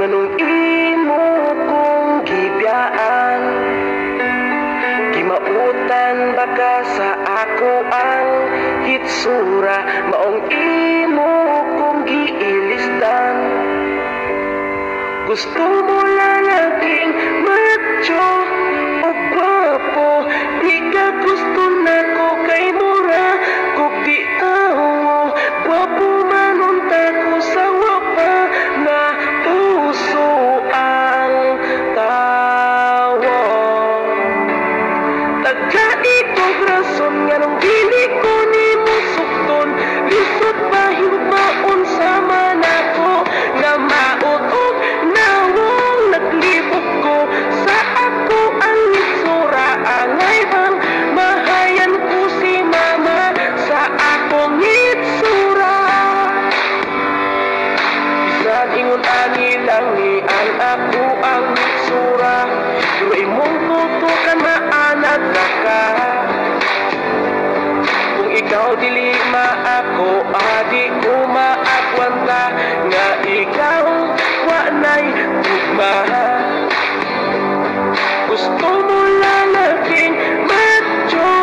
nganong imo kong gibiyaan, gimautan baka sa ako ang hitsura, maong imo kong giilisdan. Gusto mo lalaging macho o gwapo, di ka gusto na ko kay mura kung di tawo. Gwapo man unta ko sa wapa na puso ang tawo. Tagadi kong rason nga nung dili ko ni mo sukton, lisod pa hibaon sa manako nga mautog nawong naglibog ko sa ako ang itsura. Angay bang mahayan ko si mama sa akong itsura. Bisan ingon ani lang ni ang ako ang itsura, pero imong tutukan maanad na ka. Kung ikaw dili maako, adi ko maagwanta nga ikaw wa nay tugma. Gusto mo lalaging macho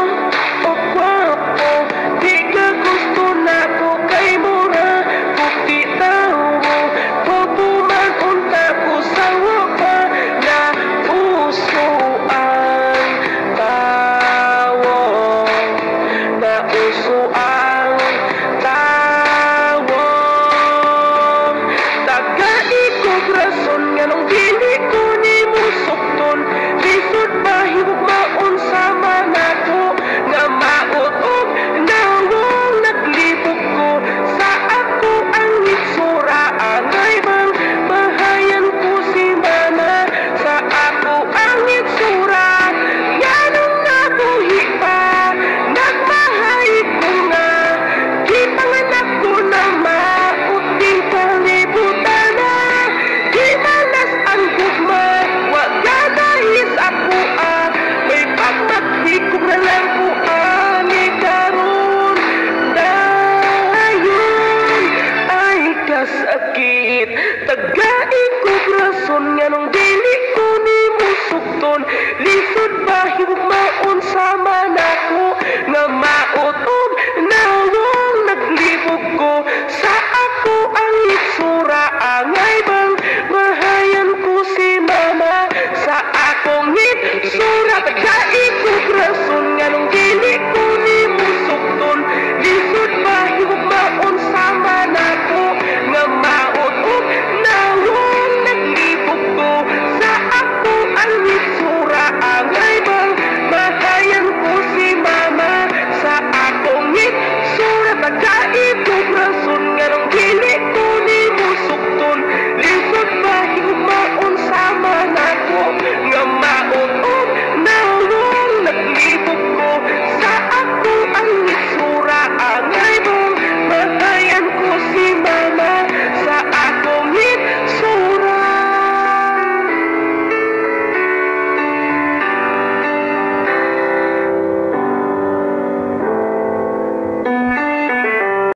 o gwapo, di ka gusto na ko kay mura kung di tawo. Gwapo man unta ko sa wapa na puso ang tawo, na puso ang tawo. Tagadi kong rason nga nung dili ko ni mo sukton, lisod ba higugmaon sa manako nga mautog nawong naglibog ko sa ako ang itsura. Angay bang mahayan ko si mama sa ako ang itsura. Yanong nabuhi pa nagmahay ko nga, di panganak ko na mauting kalibutan na. Di malas ang gugma, wag ganahis ako may pagmaghikom na lang ko ani karon. Dayon ay kasakit, tagain ko rason nga nung dili ko ni mo sukton, lisod ba higugmaon sa manako